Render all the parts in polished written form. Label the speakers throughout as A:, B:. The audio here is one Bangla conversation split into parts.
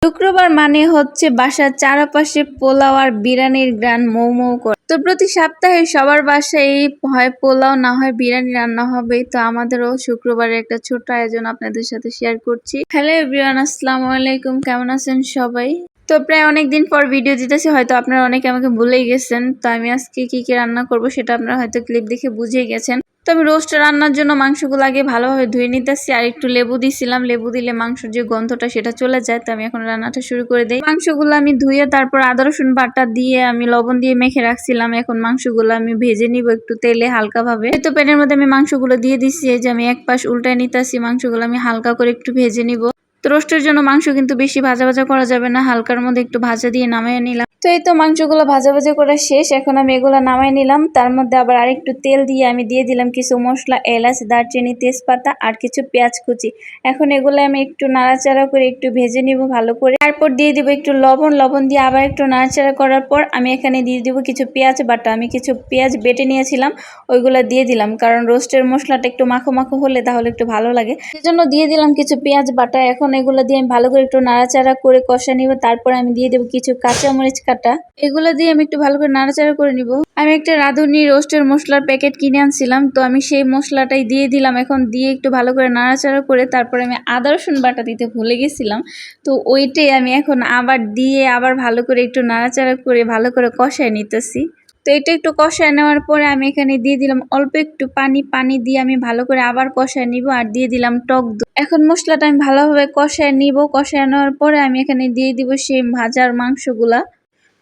A: শুক্রবার মানে হচ্ছে বাসার চারপাশে পোলাও আর বিরিয়ানির গ্রান মৌ মৌ করে। তো প্রতি সপ্তাহে সবার বাসায় হয় পোলাও না হয় বিরিয়ানি রান্না হবে। তো আমাদেরও শুক্রবারে একটা ছোট্ট আয়োজন আপনাদের সাথে শেয়ার করছি। হ্যালো এভরিওয়ান, আসসালামু আলাইকুম, কেমন আছেন সবাই? তো প্রায় অনেকদিন পর ভিডিও দিতেছি, হয়তো আপনারা অনেকে আমাকে ভুলেই গেছেন। তো আমি আজকে কি কি রান্না করব সেটা আপনারা হয়তো ক্লিপ দেখে বুঝেই গেছেন। তো আমি রোস্ট রান্নার জন্য মাংসগুলো আগে ভালোভাবে ধুয়ে নিতেছি, আর একটু লেবু দিছিলাম। লেবু দিলে মাংসের যে গন্ধটা সেটা চলে যায়। তো আমি এখন রান্নাটা শুরু করে দিই। মাংসগুলো আমি ধুয়ে তারপর আদা রসুন বাটা দিয়ে আমি লবণ দিয়ে মেখে রাখছিলাম। এখন মাংসগুলো আমি ভেজে নিব একটু তেলে হালকা ভাবে। তো প্যানের মধ্যে আমি মাংসগুলো দিয়ে দিচ্ছি, এই যে আমি এক পাশ উল্টায় নিতেছি। মাংসগুলো আমি হালকা করে একটু ভেজে নিব। তো রোস্টের জন্য মাংস কিন্তু বেশি ভাজা ভাজা করা যাবে না, হালকার মধ্যে একটু ভাজা দিয়ে নামিয়ে নিলাম। তো এই তো মাংসগুলো ভাজা ভাজা করা শেষ, এখন আমি এগুলো নামিয়ে নিলাম। তার মধ্যে আবার আরেকটু তেল দিয়ে আমি দিয়ে দিলাম কিছু মশলা, এলাচ, দারচিনি, তেজপাতা আর কিছু পেঁয়াজ কুচি। এখন এগুলো আমি একটু নাড়াচাড়া করে একটু ভেজে নিব ভালো করে। তারপর দিয়ে দিব একটু লবণ দিয়ে আবার একটু নাড়াচাড়া করার পর আমি এখানে দিয়ে দিব কিছু পেঁয়াজ বাটা। আমি কিছু পেঁয়াজ বেটে নিয়েছিলাম, ওইগুলো দিয়ে দিলাম, কারণ রোস্টের মশলাটা একটু মাখো মাখো হলে তাহলে একটু ভালো লাগে, সেজন্য দিয়ে দিলাম কিছু পেঁয়াজ বাটা। এখন এগুলো দিয়ে আমি ভালো করে একটু নাড়াচাড়া করে কষা নিব। তারপর আমি দিয়ে দেবো কিছু কাঁচামরিচ কাটা, এগুলো দিয়ে আমি একটু ভালো করে নাড়াচাড়া করে নিব। আমি একটা রাঁধুনি রোস্টের মশলার প্যাকেট কিনে আনছিলাম, তো আমি সেই মশলাটাই দিয়ে দিলাম। এখন দিয়ে একটু ভালো করে নাড়াচাড়া করে তারপরে আমি আদা রসুন বাটা দিতে ভুলে গেছিলাম, তো ওইটাই আমি এখন আবার দিয়ে আবার ভালো করে একটু নাড়াচাড়া করে ভালো করে কষায় নিতেছি। তো এটা একটু কষায় নেওয়ার পরে আমি এখানে দিয়ে দিলাম অল্প একটু পানি দিয়ে আমি ভালো করে আবার কষায় নিব, আর দিয়ে দিলাম টক দই। এখন মশলাটা আমি ভালোভাবে কষায় নিব। কষায় নেওয়ার পরে আমি এখানে দিয়ে দিব সেই ভাজার মাংসগুলা।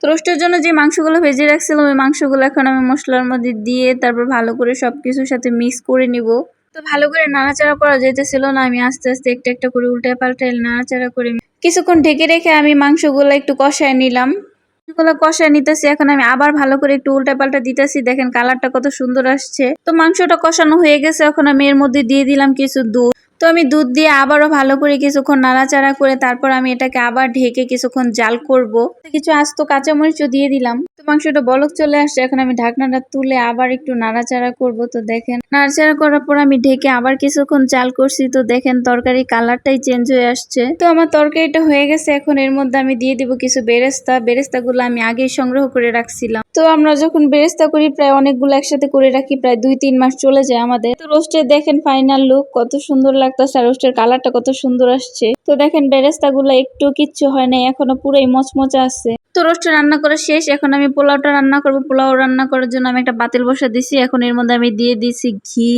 A: তো রোস্টের জন্য যে মাংসগুলো ভেজে রাখছিলাম ওই মাংসগুলো এখন আমি মশলার মধ্যে দিয়ে তারপর ভালো করে সবকিছুর সাথে মিক্স করে নিব। তো ভালো করে নাড়াচাড়া করা যেতেছিল না, আমি আস্তে আস্তে একটা একটা করে উল্টে পাল্টে নাড়াচাড়া করে কিছুক্ষণ ঢেকে রেখে আমি মাংসগুলো একটু কষায় নিলাম। এগুলো কষায় নিতেছি, এখন আমি আবার ভালো করে একটু উল্টা পাল্টা দিতেছি। দেখেন কালারটা কত সুন্দর আসছে। তো মাংসটা কষানো হয়ে গেছে, এখন আমি এর মধ্যে দিয়ে দিলাম কিছু দুধ। তো আমি দুধ দিয়ে আবারও ভালো করে কিছুক্ষণ নাড়াচাড়া করে তারপর আমি এটাকে আবার ঢেকে কিছুক্ষণ জাল করব। কিছু আস্ত কাঁচামরিচও দিয়ে দিলাম। তো মাংসটা বলক চলে আসছে, এখন আমি ঢাকনাটা তুলে আবার একটু নাড়াচাড়া করব। তো দেখেন নাড়াচাড়া করার পর আমি ঢেকে আবার কিছুক্ষণ জাল করছি। তো দেখেন তরকারি কালারটাই চেঞ্জ হয়ে আসছে। তো আমার তরকারিটা হয়ে গেছে, এখন এর মধ্যে আমি দিয়ে দিব কিছু বেরেস্তাগুলো আমি আগেই সংগ্রহ করে রাখছিলাম। তো আমরা যখন বেরেস্তা করি প্রায় অনেকগুলো একসাথে করে রাখি, প্রায় 2-3 মাস চলে যায় আমাদের। তো রোস্টের দেখেন ফাইনাল লুক কত সুন্দর লাগতেছে, আর রোস্টের কালারটা কত সুন্দর আসছে। তো দেখেন বেরেস্তাগুলো একটু কিচ্ছু হয় নাই, এখনো পুরোই মচমচে আছে। তো রোস্ট রান্না করা শেষ, এখন আমি পোলাওটা রান্না করব। পোলাও রান্না করার জন্য আমি একটা পাতিল বসা দিছি। এখন এর মধ্যে আমি দিয়ে দিছি ঘি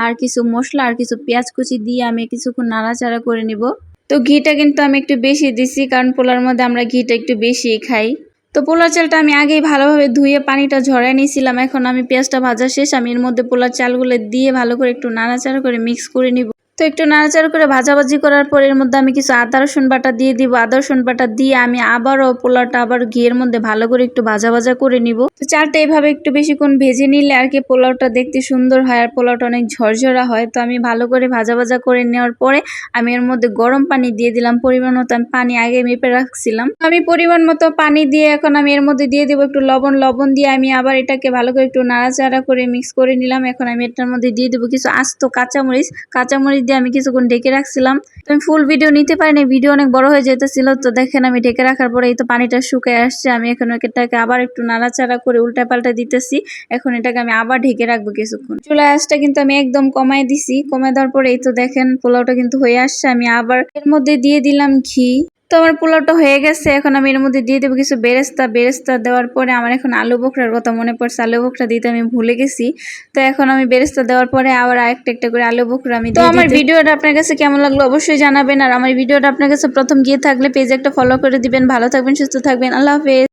A: আর কিছু মশলা আর কিছু পেঁয়াজ কুচি দিয়ে আমি কিছুক্ষণ নাড়াচাড়া করে নিব। তো ঘিটা কিন্তু আমি একটু বেশি দিছি, কারণ পোলার মধ্যে আমরা ঘিটা একটু বেশি খাই। তো পোলার চালটা আমি আগেই ভালোভাবে ধুয়ে পানিটা ঝরাই নিয়েছিলাম। এখন আমি পেঁয়াজটা ভাজা শেষ, আমি এর মধ্যে পোলার চালগুলো দিয়ে ভালো করে একটু নাড়াচাড়া করে মিক্স করে নিব। তো একটু নাড়াচাড়া করে ভাজাভাজি করার পর এর মধ্যে আমি কিছু আদা রসুন বাটা দিয়ে দিব। আদা রসুন বাটা দিয়ে আমি আবারও পোলাওটা আবার ঘিয়ের মধ্যে ভালো করে একটু ভাজা করে নিব। তো চালটা এইভাবে একটু বেশিক্ষণ ভেজে নিলে আর কি পোলাওটা দেখতে সুন্দর হয়, আর পোলাওটা অনেক ঝরঝরা হয়। তো আমি ভালো করে ভাজা করে নেওয়ার পরে আমি এর মধ্যে গরম পানি দিয়ে দিলাম পরিমাণ মতো। আমি পানি আগে মেপে রাখছিলাম, আমি পরিমাণ মতো পানি দিয়ে এখন আমি এর মধ্যে দিয়ে দেবো একটু লবণ দিয়ে আমি আবার এটাকে ভালো করে একটু নাড়াচাড়া করে মিক্স করে নিলাম। এখন আমি এটার মধ্যে দিয়ে দেবো কিছু আস্ত কাঁচামরিচ দিয়ে আমি কিছুক্ষণ ঢেকে রাখছিলাম। তো আমি ফুল ভিডিও নিতে পারিনি, ভিডিও অনেক বড় হয়ে যেতেছিল। তো দেখেন আমি ঢেকে রাখার পরে এই তো পানিটা শুকিয়ে আসছে। আমি এখন এটাকে আবার একটু নাড়াচাড়া করে উল্টা পাল্টা দিতেছি। এখন এটাকে আমি আবার ঢেকে রাখবো কিছুক্ষণ। চুলার আঁচটা কিন্তু আমি একদম কমাই দিছি। কমাই দেওয়ার পরে এই তো দেখেন পোলাওটা কিন্তু হয়ে আসছে। আমি আবার এর মধ্যে দিয়ে দিলাম ঘি। তো আমার পোলাওটা হয়ে গেছে, এখন আমি এর মধ্যে দিয়ে দেবো কিছু বেরেস্তা দেওয়ার পরে আমার এখন আলু বোখরার কথা মনে পড়ছে, আলু বোখরা দিতে আমি ভুলে গেছি। তো এখন আমি বেরেস্তা দেওয়ার পরে আবার একটা করে আলু বোখরা আমি দিয়ে। তো আমার ভিডিওটা আপনার কাছে কেমন লাগলো অবশ্যই জানাবেন, আর আমার ভিডিওটা আপনার কাছে প্রথম গিয়ে থাকলে পেজে একটা ফলো করে দিবেন। ভালো থাকবেন, সুস্থ থাকবেন, আল্লাহ হাফেজ।